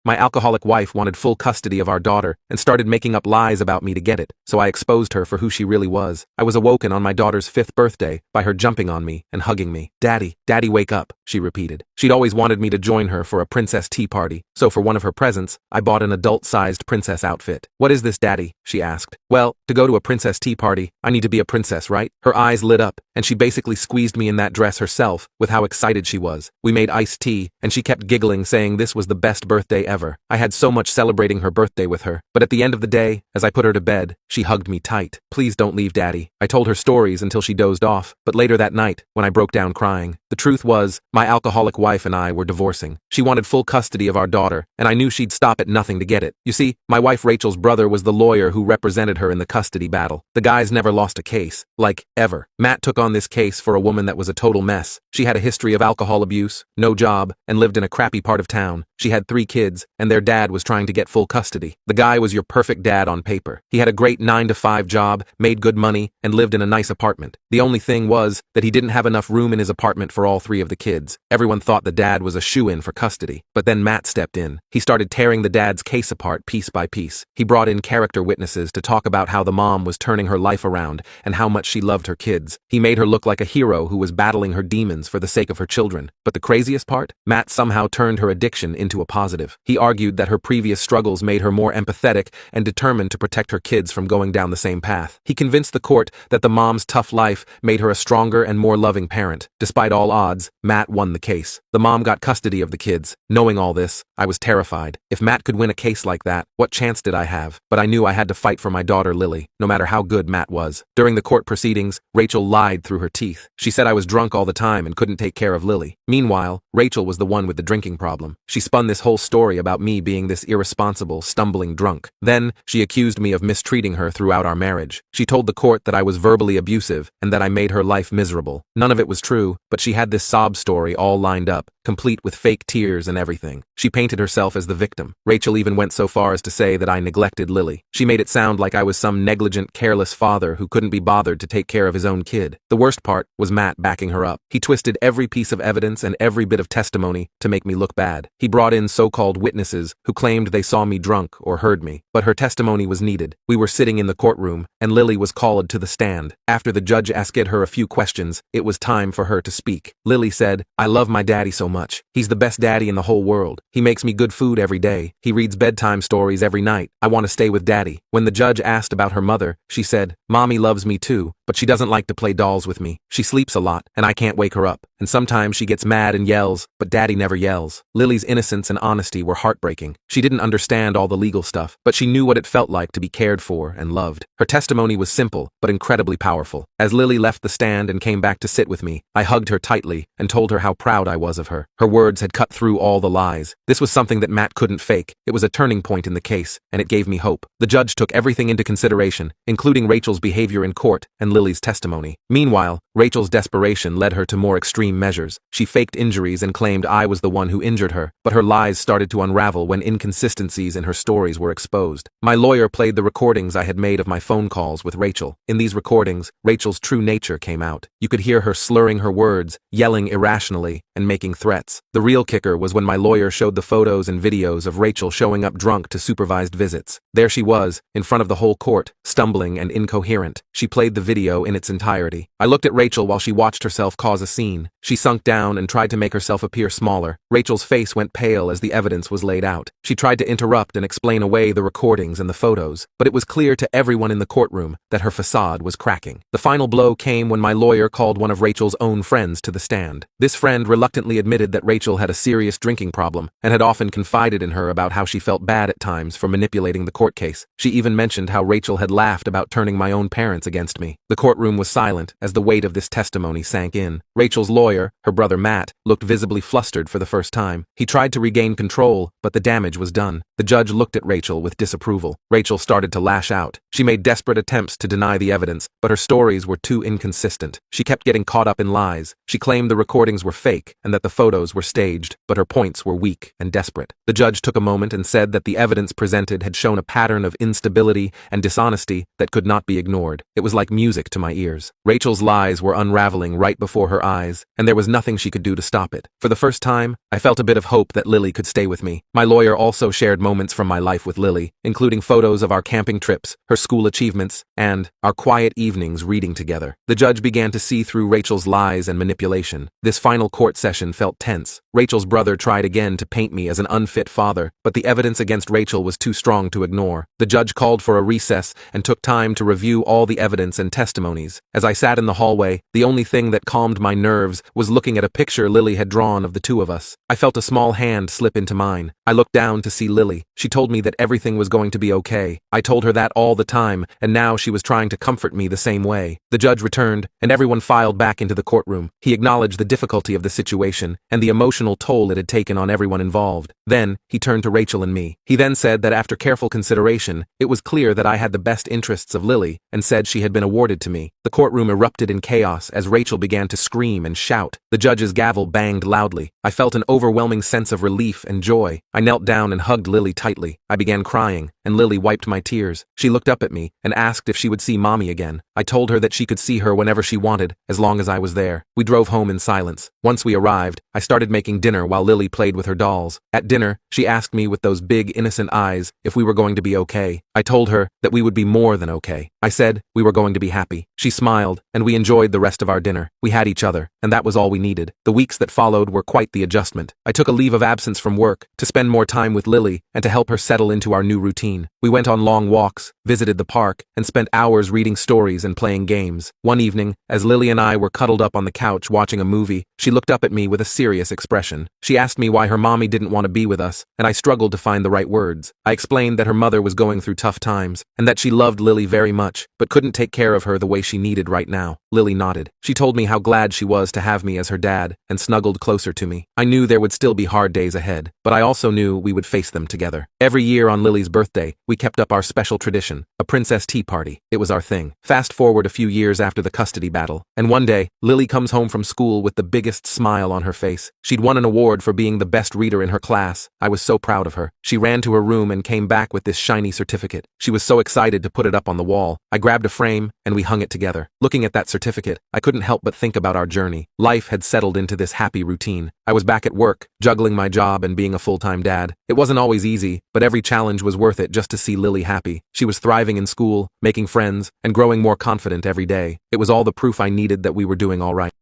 My alcoholic wife wanted full custody of our daughter and started making up lies about me to get it, so I exposed her for who she really was. I was awoken on my daughter's 5th birthday by her jumping on me and hugging me. "Daddy, Daddy, wake up," she repeated. She'd always wanted me to join her for a princess tea party, so for one of her presents, I bought an adult-sized princess outfit. "What is this, Daddy?" she asked. "Well, to go to a princess tea party, I need to be a princess, right?" Her eyes lit up, and she basically squeezed me in that dress herself with how excited she was. We made iced tea, and she kept giggling, saying this was the best birthday ever. I had so much celebrating her birthday with her, but at the end of the day, as I put her to bed, she hugged me tight. "Please don't leave, Daddy." I told her stories until she dozed off, but later that night, when I broke down crying, the truth was, my alcoholic wife and I were divorcing. She wanted full custody of our daughter, and I knew she'd stop at nothing to get it. You see, my wife Rachel's brother was the lawyer who represented her in the custody battle. The guy's never lost a case, like, ever. Matt took on this case for a woman that was a total mess. She had a history of alcohol abuse, no job, and lived in a crappy part of town. She had 3 kids, and their dad was trying to get full custody. The guy was your perfect dad on paper. He had a great 9-to-5 job, made good money, and lived in a nice apartment. The only thing was that he didn't have enough room in his apartment for all 3 of the kids. Everyone thought the dad was a shoo-in for custody. But then Matt stepped in. He started tearing the dad's case apart piece by piece. He brought in character witnesses to talk about how the mom was turning her life around and how much she loved her kids. He made her look like a hero who was battling her demons for the sake of her children. But the craziest part? Matt somehow turned her addiction into a positive. He argued that her previous struggles made her more empathetic and determined to protect her kids from going down the same path. He convinced the court that the mom's tough life made her a stronger and more loving parent. Despite all odds, Matt won the case. The mom got custody of the kids. Knowing all this, I was terrified. If Matt could win a case like that, what chance did I have? But I knew I had to fight for my daughter Lily, no matter how good Matt was. During the court proceedings, Rachel lied through her teeth. She said I was drunk all the time and couldn't take care of Lily. Meanwhile, Rachel was the one with the drinking problem. She spun this whole story about me being this irresponsible, stumbling drunk. Then, she accused me of mistreating her throughout our marriage. She told the court that I was verbally abusive and that I made her life miserable. None of it was true, but she had this sob story all lined up, complete with fake tears and everything. She painted herself as the victim. Rachel even went so far as to say that I neglected Lily. She made it sound like I was some negligent, careless father who couldn't be bothered to take care of his own kid. The worst part was Matt backing her up. He twisted every piece of evidence and every bit of testimony to make me look bad. He brought in so-called witnesses who claimed they saw me drunk or heard me, but her testimony was needed. We were sitting in the courtroom, and Lily was called to the stand. After the judge asked her a few questions, it was time for her to speak. Lily said, "I love my daddy so much. He's the best daddy in the whole world. He makes me good food every day. He reads bedtime stories every night. I want to stay with daddy." When the judge asked about her mother, she said, "Mommy loves me too, but she doesn't like to play dolls with me. She sleeps a lot, and I can't wake her up. And sometimes she gets mad and yells, but daddy never yells." Lily's innocence and honesty were heartbreaking. She didn't understand all the legal stuff, but she knew what it felt like to be cared for and loved. Her testimony was simple, but incredibly powerful. As Lily left the stand and came back to sit with me, I hugged her tightly and told her how proud I was of her. Her words had cut through all the lies. This was something that Matt couldn't fake. It was a turning point in the case, and it gave me hope. The judge took everything into consideration, including Rachel's behavior in court and Lily's testimony. Meanwhile, Rachel's desperation led her to more extreme measures. She faked injuries and claimed I was the one who injured her, but her lies started to unravel when inconsistencies in her stories were exposed. My lawyer played the recordings I had made of my phone calls with Rachel. In these recordings, Rachel's true nature came out. You could hear her slurring her words, yelling irrationally, and making threats. The real kicker was when my lawyer showed the photos and videos of Rachel showing up drunk to supervised visits. There she was, in front of the whole court, stumbling and incoherent. She played the video in its entirety. I looked at Rachel while she watched herself cause a scene. She sunk down and tried to make herself appear smaller. Rachel's face went pale as the evidence was laid out. She tried to interrupt and explain away the recordings and the photos, but it was clear to everyone in the courtroom that her facade was cracking. The final blow came when my lawyer called one of Rachel's own friends to the stand. This friend reluctantly admitted that Rachel had a serious drinking problem and had often confided in her about how she felt bad at times for manipulating the court case. She even mentioned how Rachel had laughed about turning my own parents against me. The courtroom was silent as the weight of this testimony sank in. Rachel's lawyer, her brother Matt, looked visibly flustered for the first time. He tried to regain control, but the damage was done. The judge looked at Rachel with disapproval. Rachel started to lash out. She made desperate attempts to deny the evidence, but her stories were too inconsistent. She kept getting caught up in lies. She claimed the recordings were fake and that the photos were staged, but her points were weak and desperate. The judge took a moment and said that the evidence presented had shown a pattern of instability and dishonesty that could not be ignored. It was like music to my ears. Rachel's lies lies were unraveling right before her eyes, and there was nothing she could do to stop it. For the first time, I felt a bit of hope that Lily could stay with me. My lawyer also shared moments from my life with Lily, including photos of our camping trips, her school achievements, and our quiet evenings reading together. The judge began to see through Rachel's lies and manipulation. This final court session felt tense. Rachel's brother tried again to paint me as an unfit father, but the evidence against Rachel was too strong to ignore. The judge called for a recess and took time to review all the evidence and testimonies. As I sat in the hallway, the only thing that calmed my nerves was looking at a picture Lily had drawn of the two of us. I felt a small hand slip into mine. I looked down to see Lily. She told me that everything was going to be okay. I told her that all the time, and now she was trying to comfort me the same way. The judge returned, and everyone filed back into the courtroom. He acknowledged the difficulty of the situation and the emotional toll it had taken on everyone involved. Then, he turned to Rachel and me. He then said that after careful consideration, it was clear that I had the best interests of Lily, and said she had been awarded to me. The courtroom erupted in chaos as Rachel began to scream and shout. The judge's gavel banged loudly. I felt an overwhelming sense of relief and joy. I knelt down and hugged Lily tightly. I began crying, and Lily wiped my tears. She looked up at me and asked if she would see Mommy again. I told her that she could see her whenever she wanted, as long as I was there. We drove home in silence. Once we arrived, I started making dinner while Lily played with her dolls. At dinner, she asked me with those big, innocent eyes if we were going to be okay. I told her that we would be more than okay. I said we were going to be happy. She smiled, and we enjoyed the rest of our dinner. We had each other, and that was all we needed. The weeks that followed were quite the adjustment. I took a leave of absence from work to spend more time with Lily and to help her settle into our new routine. We went on long walks, visited the park, and spent hours reading stories and playing games. One evening, as Lily and I were cuddled up on the couch watching a movie, she looked up at me with a serious expression. She asked me why her mommy didn't want to be with us, and I struggled to find the right words. I explained that her mother was going through tough times, and that she loved Lily very much, but couldn't take care of her the way she needed right now. Lily nodded. She told me how glad she was to have me as her dad, and snuggled closer to me. I knew there would still be hard days ahead, but I also knew we would face them together. Every year on Lily's birthday, we kept up our special tradition, a princess tea party. It was our thing. Fast forward a few years after the custody battle, and one day, Lily comes home from school with the biggest smile on her face. She'd won an award for being the best reader in her class. I was so proud of her. She ran to her room and came back with this shiny certificate. She was so excited to put it up on the wall. I grabbed a frame, and we hung it together. Looking at that certificate, I couldn't help but think about our journey. Life had settled into this happy routine. I was back at work, juggling my job and being a full-time dad. It wasn't always easy, but every challenge was worth it just to see Lily happy. She was thriving in school, making friends, and growing more confident every day. It was all the proof I needed that we were doing all right.